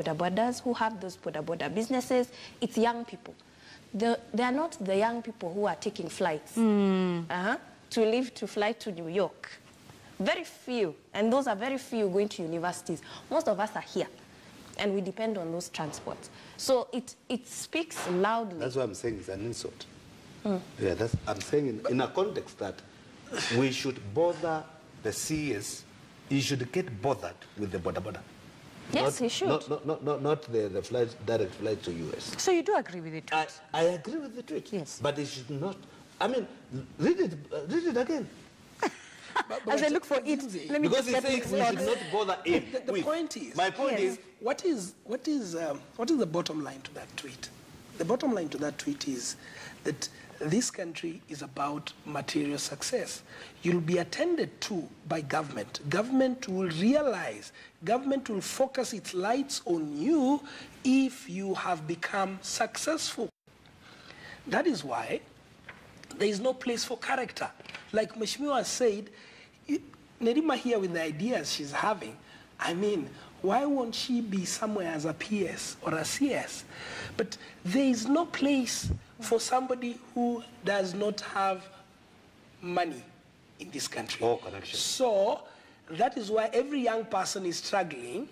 boda bodas, who have those boda boda businesses. It's young people. They are not the young people who are taking flights to fly to New York. Very few, and those are very few going to universities. Most of us are here, and we depend on those transports. So it speaks loudly. That's what I'm saying, it's an insult. Yeah, I'm saying in a context that we should bother the CS. He should get bothered with the boda boda. Yes, he should. Not the flight, direct flight to US. So you do agree with the tweet? I agree with the tweet. Yes. But he should not. I mean, read it again. As I look for it, let me because just get he's saying we should not bother him. The point is, my point is, what is the bottom line to that tweet? The bottom line to that tweet is that this country is about material success. You'll be attended to by government. Government will realize, government will focus its lights on you if you have become successful. That is why there is no place for character. Like Mheshimiwa said, Nerima here with the ideas she's having, I mean, why won't she be somewhere as a PS or a CS? But there is no place for somebody who does not have money in this country. Or connection. So that is why every young person is struggling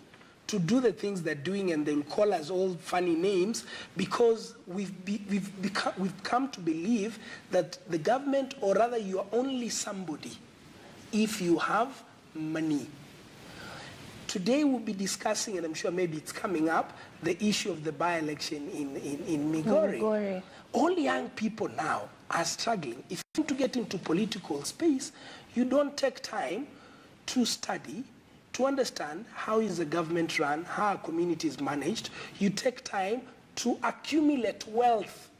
to do the things they're doing, and they'll call us all funny names because we've come to believe that the government, or rather you are only somebody if you have money. Today we'll be discussing, and I'm sure maybe it's coming up, the issue of the by-election in Migori. All young people now are struggling. If you want to get into political space, you don't take time to study, to understand how is the government run, how a community is managed. You take time to accumulate wealth.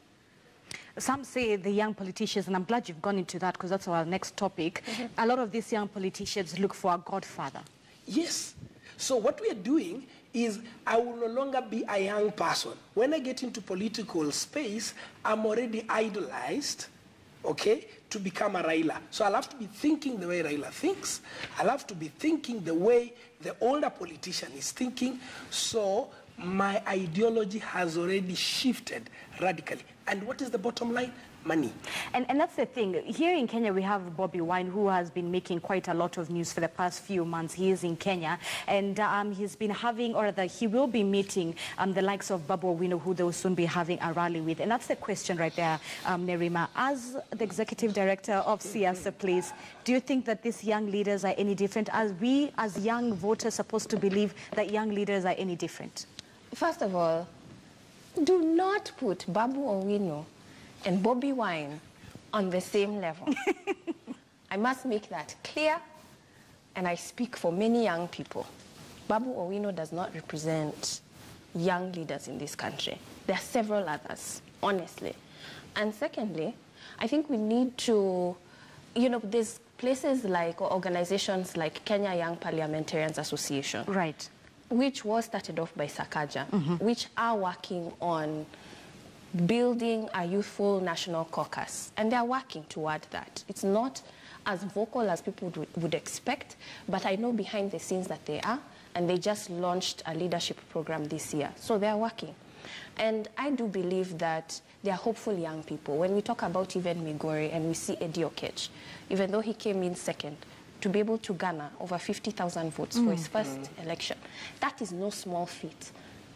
Some say the young politicians, and I'm glad you've gone into that because that's our next topic. A lot of these young politicians look for a godfather. Yes. So what we are doing is I will no longer be a young person. When I get into political space, I'm already idolized, okay, to become a Raila. So I'll have to be thinking the way Raila thinks. I'll have to be thinking the way the older politician is thinking. So my ideology has already shifted radically. And what is the bottom line? Money. And that's the thing. Here in Kenya, we have Bobby Wine, who has been making quite a lot of news for the past few months. He is in Kenya, and he's been having, or rather, he will be meeting the likes of Babu Owino, who they will soon be having a rally with. And that's the question right there, Nerima. As the executive director of Siasa, please, do you think that these young leaders are any different? Are we, as young voters, supposed to believe that young leaders are any different? First of all, do not put Babu Owino and Bobby Wine on the same level. I must make that clear, and I speak for many young people. Babu Owino does not represent young leaders in this country. There are several others, honestly. And secondly, I think we need to, there's places like, or organizations like Kenya Young Parliamentarians Association. Right. Which was started off by Sakaja, which are working on building a youthful national caucus, and they're working toward that. It's not as vocal as people would expect, but I know behind the scenes that they are, and they just launched a leadership program this year, so they're working. And I do believe that they are hopeful young people. When we talk about even Migori and we see Eddie Okech, even though he came in second, to be able to garner over 50,000 votes for his first election, that is no small feat.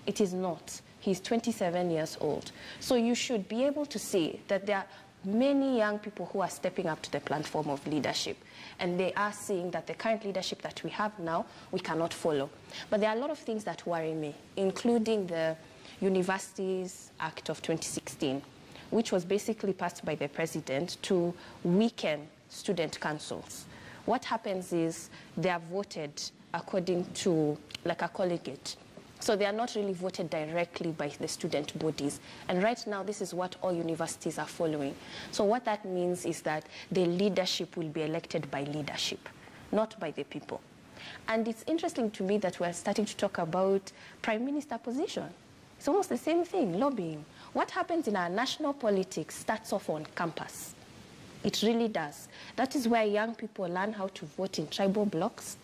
It is not. He's 27 years old. So you should be able to see that there are many young people who are stepping up to the platform of leadership. And they are seeing that the current leadership that we have now, we cannot follow. But there are a lot of things that worry me, including the Universities Act of 2016, which was basically passed by the president to weaken student councils. What happens is they are voted according to, like, a collegiate. So they are not really voted directly by the student bodies. And right now, this is what all universities are following. So what that means is that the leadership will be elected by leadership, not by the people. And it's interesting to me that we're starting to talk about prime minister position. It's almost the same thing, lobbying. What happens in our national politics starts off on campus. It really does. That is where young people learn how to vote in tribal blocks.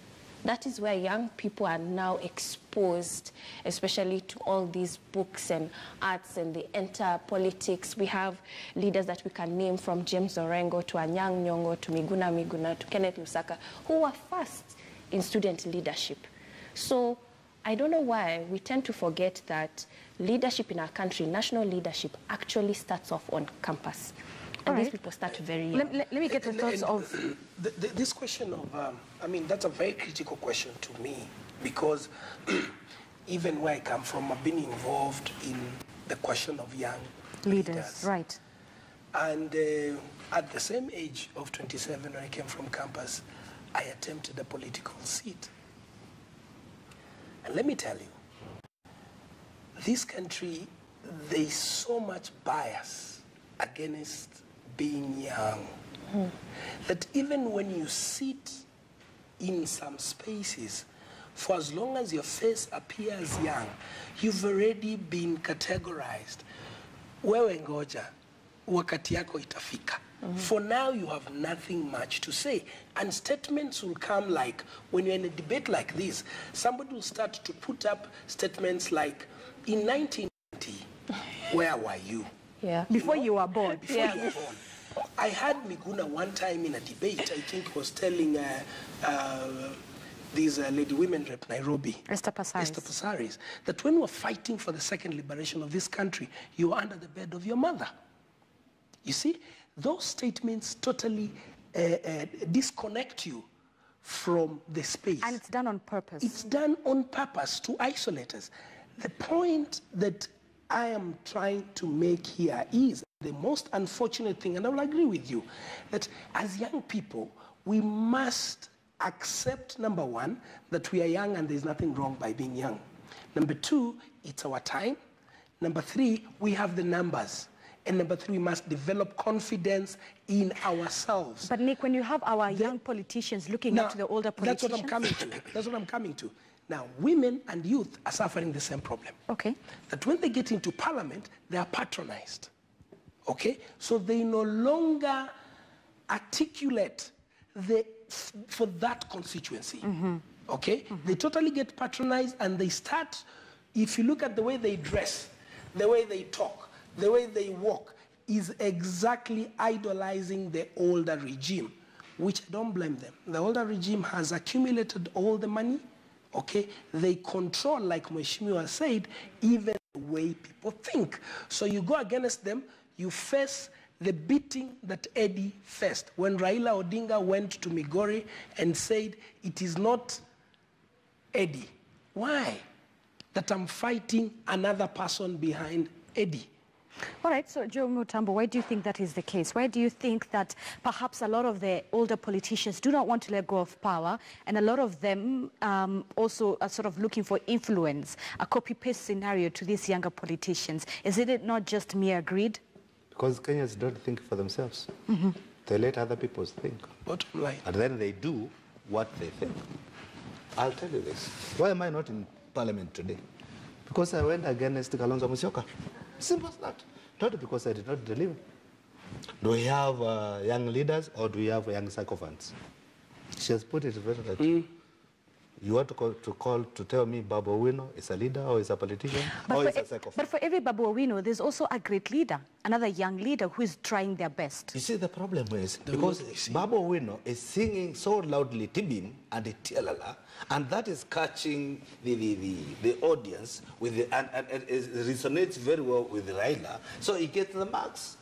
That is where young people are now exposed, especially to all these books and arts, and they enter politics. We have leaders that we can name, from James Orengo to Anyang' Nyong'o to Miguna to Kenneth Lusaka, who were first in student leadership. So I don't know why we tend to forget that leadership in our country, national leadership, actually starts off on campus. And these people start very young. Let me get the thoughts of... This question of, I mean, that's a very critical question to me, because even where I come from, I've been involved in the question of young leaders. Right. And at the same age of 27, when I came from campus, I attempted a political seat. And let me tell you, this country, there's so much bias against being young, that even when you sit in some spaces, for as long as your face appears young, you've already been categorized. Wewe ngoja, wakati yako itafika. For now, you have nothing much to say. And statements will come like, when you're in a debate like this, somebody will start to put up statements like, in 1990, where were you? Yeah. Before you were born. Before you were born. I had Miguna one time in a debate, I think was telling these lady women rep Nairobi, Esther Passaris, that when we were fighting for the second liberation of this country, you were under the bed of your mother. You see, those statements totally disconnect you from the space. And it's done on purpose. It's done on purpose to isolate us. The point that I am trying to make here is the most unfortunate thing, and I will agree with you, that as young people, we must accept, number one, that we are young and there's nothing wrong by being young. Number two, it's our time. Number three, we have the numbers. And number three, we must develop confidence in ourselves. But Nick, when you have our young politicians looking up to the older politicians... That's what I'm coming to. That's what I'm coming to. Now, women and youth are suffering the same problem. Okay. That when they get into parliament, they are patronized. Okay? So they no longer articulate for that constituency. Okay? They totally get patronized, and they start, if you look at the way they dress, the way they talk, the way they walk, is exactly idolizing the older regime, which I don't blame them. The older regime has accumulated all the money. Okay, they control, like Mheshimiwa said, even the way people think. So you go against them, you face the beating that Eddie faced when Raila Odinga went to Migori and said, it is not Eddie. Why? That I'm fighting another person behind Eddie. All right, so Joe Mutambo, why do you think that is the case? Why do you think that perhaps a lot of the older politicians do not want to let go of power, and a lot of them also are sort of looking for influence, a copy-paste scenario to these younger politicians? Is it not just mere greed? Because Kenyans don't think for themselves. They let other people think. Bottom line. And then they do what they think. I'll tell you this. Why am I not in parliament today? Because I went against Kalonzo Musyoka. Simple as that. Not because I did not deliver. Do we have young leaders, or do we have young sycophants? She has put it very right. You want to tell me Babu Owino is a leader, or is a politician, or is a sycophant? But for every Babu Owino, there's also a great leader, another young leader who is trying their best. You see, the problem is, because Babu Owino is singing so loudly Tibim and Tialala, and that is catching the audience with and it resonates very well with Raila, so he gets the marks.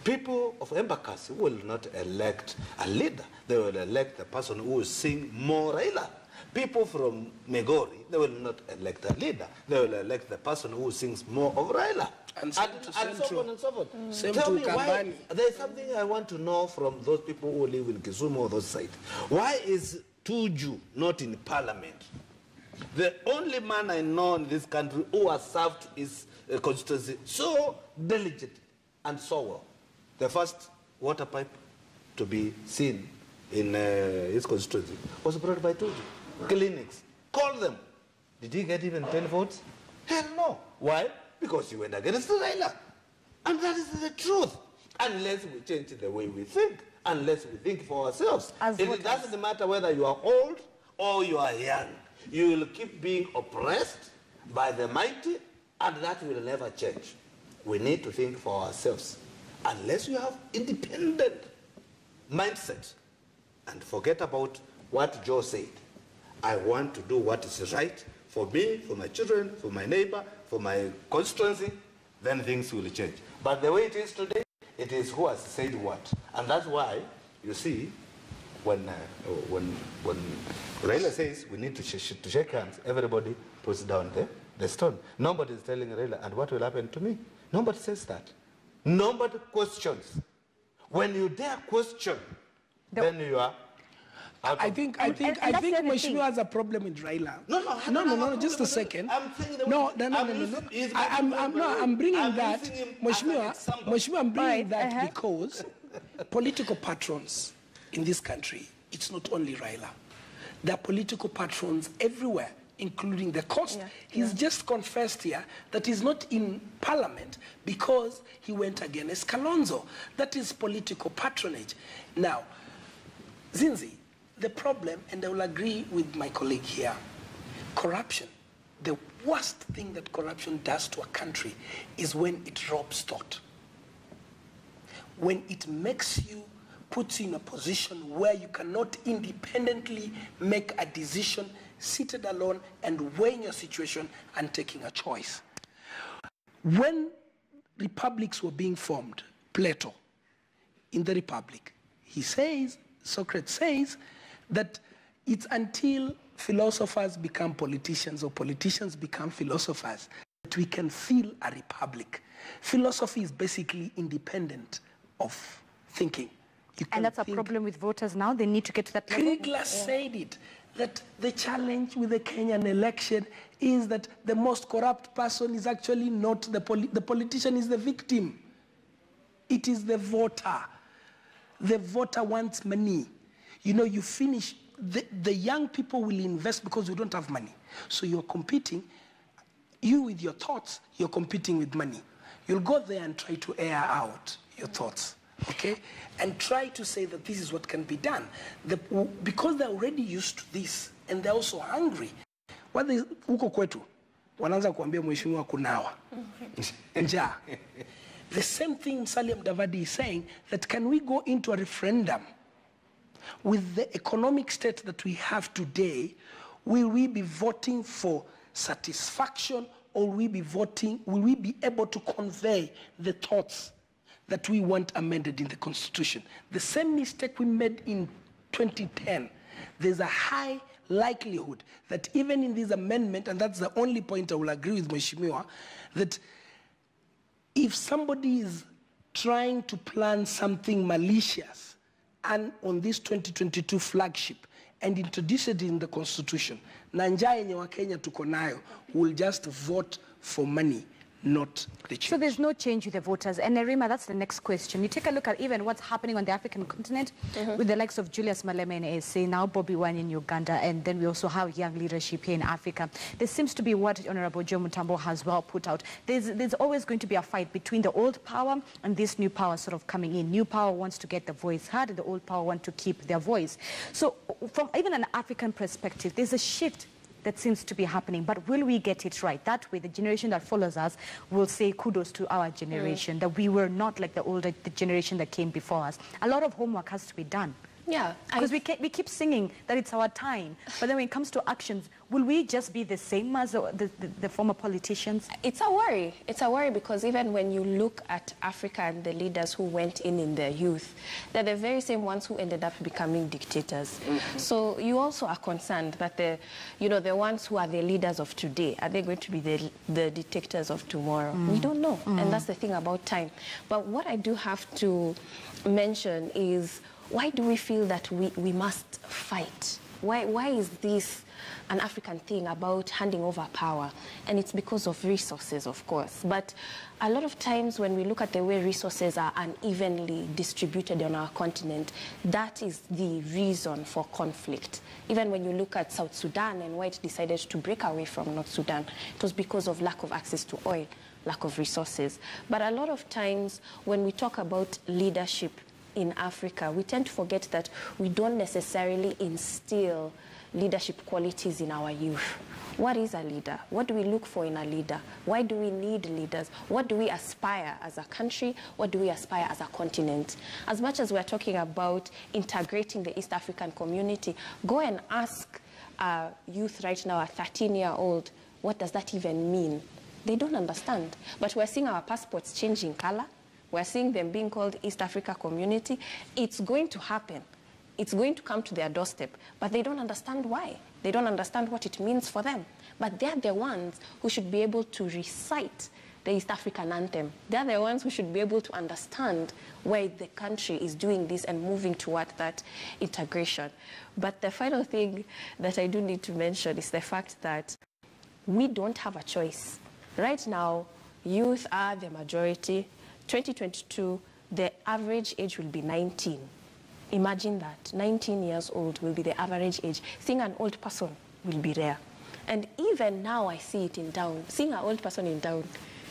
People of Embakasi will not elect a leader. They will elect the person who will sing more Raila. People from Migori, they will not elect a leader. They will elect the person who sings more of Raila. And so on and so forth. Tell me why. There's something I want to know from those people who live in Kisumu or those sides. Why is Tuju not in parliament? The only man I know in this country who has served his constituency so diligent and so well. The first water pipe to be seen in his constituency was brought by Tuju. Clinics. Call them. Did he get even 10 votes? Hell no. Why? Because he went against Raila. And that is the truth. Unless we change the way we think. unless we think for ourselves. It doesn't matter whether you are old or you are young. You will keep being oppressed by the mighty, and that will never change. We need to think for ourselves. Unless you have independent mindset, and forget about what Joe said. I want to do what is right for me, for my children, for my neighbor, for my constituency, then things will change. But the way it is today, it is who has said what. And that's why, you see, when Raila says we need to shake hands, everybody puts down the stone. Nobody is telling Raila, and what will happen to me? Nobody says that. Nobody questions. When you dare question, then you are out. I think Mheshimiwa has a problem with Raila. No, just a second. I'm bringing that, Mheshimiwa, I'm bringing that because political patrons in this country, it's not only Raila. There are political patrons everywhere, including the coast. He's just confessed here that he's not in parliament because he went against Kalonzo. That is political patronage. Now, Zinzi, the problem, and I will agree with my colleague here, corruption. The worst thing that corruption does to a country is when it robs thought. When it makes you, puts you in a position where you cannot independently make a decision, seated alone and weighing your situation and taking a choice. When republics were being formed, Plato, in the Republic, he says, Socrates says, that it's until philosophers become politicians or politicians become philosophers that we can feel a republic. Philosophy is basically independent of thinking. And that's a problem with voters now. They need to get to that level. Kriegler said it, that the challenge with the Kenyan election is that the most corrupt person is actually not the politician, is the victim. It is the voter. The voter wants money. You know, you finish, the young people will invest because we don't have money. So you're competing, you with your thoughts, you're competing with money. You'll go there and try to air out your thoughts. Okay, and try to say that this is what can be done. Because they're already used to this, and they're also hungry. Huko kwetu, wanaanza kuambia mheshimiwa kunawa. Njaa. The same thing Salim Davadi is saying, that can we go into a referendum with the economic state that we have today? Will we be voting for satisfaction, or will we be able to convey the thoughts that we want amended in the Constitution? The same mistake we made in 2010, there's a high likelihood that even in this amendment, and that's the only point I will agree with Mheshimiwa, that if somebody is trying to plan something malicious and on this 2022 flagship and introduce it in the Constitution, na njaa yenye Wakenya tuko nayo, will just vote for money, not the change. So there's no change with the voters. And Nerima, that's the next question. You take a look at even what's happening on the African continent with the likes of Julius Malema in SA, now Bobby Wine in Uganda, and then we also have young leadership here in Africa. There seems to be what Honorable Joe Mutambo has well put out. There's always going to be a fight between the old power and this new power sort of coming in. New power wants to get the voice heard, and the old power want to keep their voice. So from even an African perspective, there's a shift that seems to be happening, but will we get it right? That way, the generation that follows us will say kudos to our generation, that we were not like the generation that came before us. A lot of homework has to be done. Yeah. Because we keep singing that it's our time, but then when it comes to actions, will we just be the same as the former politicians? It's a worry. It's a worry because even when you look at Africa and the leaders who went in their youth, they're the very same ones who ended up becoming dictators. So you also are concerned that the ones who are the leaders of today, are they going to be the dictators of tomorrow? We don't know. And that's the thing about time. But what I do have to mention is, why do we feel that we must fight? Why is this an African thing about handing over power? And it's because of resources, of course. But a lot of times when we look at the way resources are unevenly distributed on our continent, that is the reason for conflict. Even when you look at South Sudan and why it decided to break away from North Sudan, it was because of lack of access to oil, lack of resources. But a lot of times when we talk about leadership in Africa, we tend to forget that we don't necessarily instill leadership qualities in our youth. What is a leader? What do we look for in a leader? Why do we need leaders? What do we aspire as a country? What do we aspire as a continent? As much as we're talking about integrating the East African community, go and ask youth right now, a 13-year-old, what does that even mean? They don't understand. But we're seeing our passports changing color. We're seeing them being called East Africa Community. It's going to happen. It's going to come to their doorstep, but they don't understand why. They don't understand what it means for them. But they're the ones who should be able to recite the East African anthem. They're the ones who should be able to understand why the country is doing this and moving toward that integration. But the final thing that I do need to mention is the fact that we don't have a choice. Right now, youth are the majority. 2022, the average age will be 19. Imagine that, 19 years old will be the average age. Seeing an old person will be rare. And even now I see it in town. Seeing an old person in town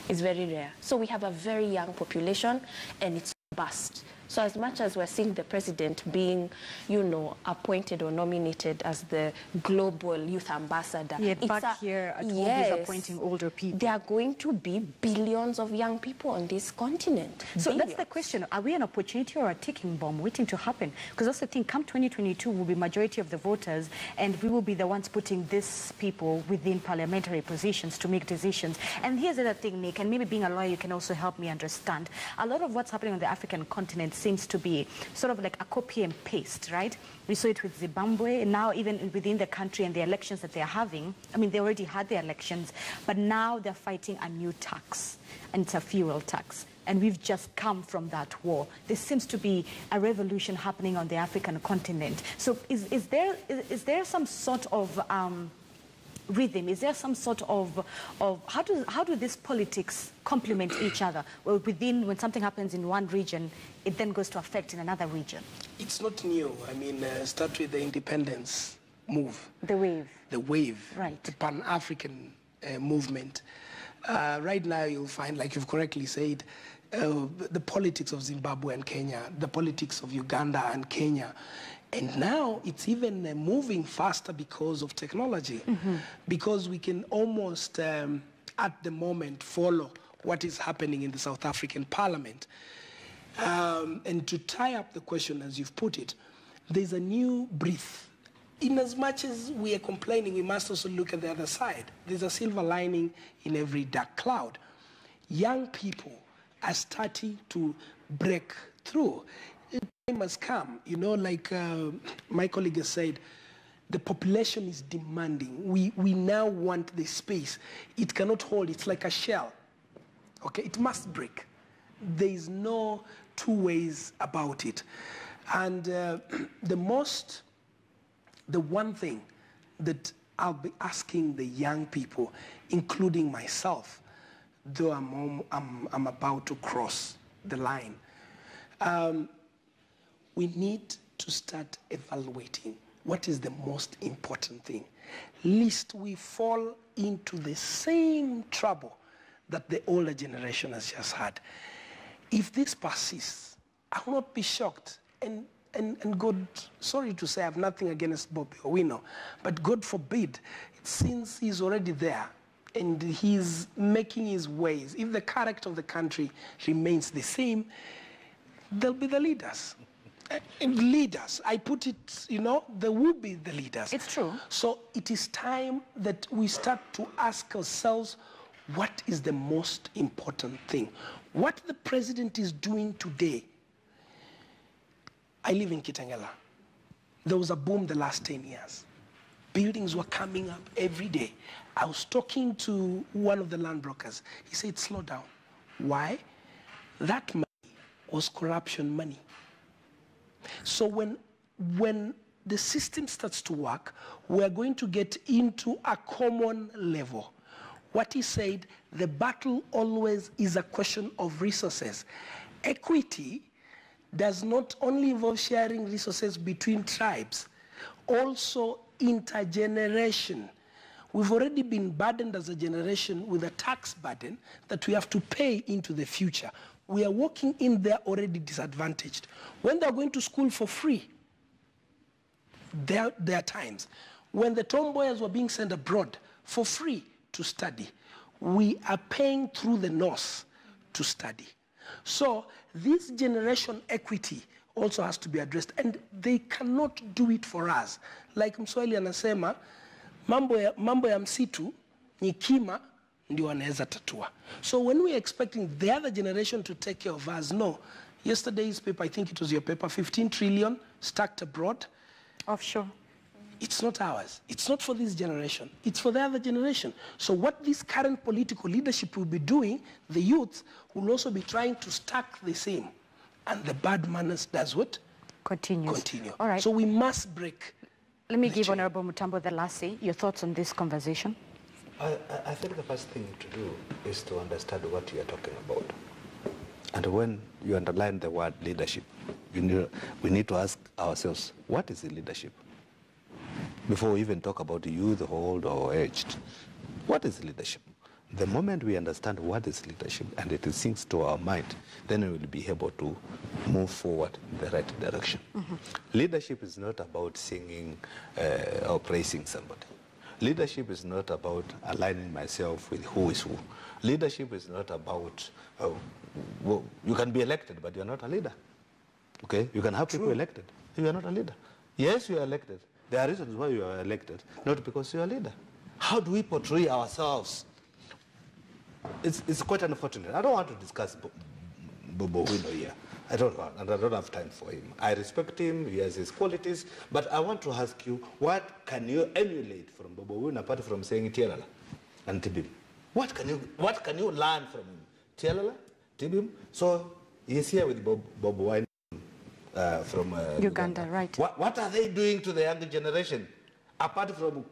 is very rare. So we have a very young population and it's robust. So as much as we're seeing the president being, you know, appointed or nominated as the global youth ambassador. Yet back here at home, he's appointing older people. There are going to be billions of young people on this continent. So that's the question. Are we an opportunity or a ticking bomb waiting to happen? Because that's the thing. Come 2022, we'll be majority of the voters, and we will be the ones putting these people within parliamentary positions to make decisions. And here's the other thing, Nick, and maybe being a lawyer, you can also help me understand. A lot of what's happening on the African continent seems to be sort of like a copy and paste, right? We saw it with Zimbabwe, and now even within the country and the elections that they're having. I mean, they already had their elections, but now they're fighting a new tax, and it's a fuel tax. And we've just come from that war. There seems to be a revolution happening on the African continent. So is there some sort of rhythm? Is there some sort of how do these politics complement each other? Well, when something happens in one region, it then goes to affect in another region. It's not new. I mean, start with the independence move. The wave. The wave. Right. The Pan-African movement. Right now, you'll find, like you've correctly said, the politics of Zimbabwe and Kenya, the politics of Uganda and Kenya. And now it's even moving faster because of technology, because we can almost, at the moment, follow what is happening in the South African Parliament. And to tie up the question as you've put it, there's a new breath. In as much as we are complaining, we must also look at the other side. There's a silver lining in every dark cloud. Young people are starting to break through. Time has come, you know, like my colleague has said, the population is demanding. We now want the space. It cannot hold, it's like a shell. Okay, it must break. There is no two ways about it. And the one thing that I'll be asking the young people, including myself, though I'm about to cross the line, we need to start evaluating what is the most important thing, lest we fall into the same trouble that the older generation has just had. If this persists, I will not be shocked. And God, sorry to say, I have nothing against Bobby Owino, but God forbid, since he's already there and he's making his ways, if the character of the country remains the same, there'll be the leaders. Leaders, I put it, you know, there will be the leaders. It's true. So it is time that we start to ask ourselves, what is the most important thing? What the president is doing today. I live in Kitengela. There was a boom the last 10 years. Buildings were coming up every day. I was talking to one of the land brokers. He said, slow down. Why? That money was corruption money. So when the system starts to work, we're going to get into a common level. What he said, the battle always is a question of resources. Equity does not only involve sharing resources between tribes, also intergeneration. We've already been burdened as a generation with a tax burden that we have to pay into the future. we are walking in there already disadvantaged. When they're going to school for free, there are times when the tomboys were being sent abroad for free to study. We are paying through the nose to study. So this generation equity also has to be addressed, and they cannot do it for us. Like Mswahili anasema, mambo ya msitu ni kima ndio wanaweza tatua. So when we are expecting the other generation to take care of us, no. Yesterday's paper, I think it was your paper, 15 trillion stacked abroad. Offshore. It's not ours. It's not for this generation. It's for the other generation. So what this current political leadership will be doing, the youth will also be trying to stack the same. And the bad manners does what? Continues. Continue. All right. So we must break. Let me give Honorable Mutambo the last say. Your thoughts on this conversation? I think the first thing to do is to understand what you are talking about. And when you underline the word leadership, we need to ask ourselves, what is the leadership? Before we even talk about youth, old or aged, what is leadership? The moment we understand what is leadership and it sinks to our mind, then we will be able to move forward in the right direction. Leadership is not about singing or praising somebody. Leadership is not about aligning myself with who is who. Leadership is not about, well, you can be elected, but you're not a leader. Okay? You can have people elected. You are not a leader. Yes, you are elected. There are reasons why you are elected, not because you are a leader. How do we portray ourselves? It's quite unfortunate. I don't want to discuss Bobo Wino here. I don't want, and I don't have time for him. I respect him, he has his qualities, but I want to ask you, what can you emulate from Bobo Wino apart from saying Tialala and Tibim? What can you learn from him? Tialala, Tibim? So he's here with Bobo Wino from Uganda, right? What are they doing to the younger generation apart from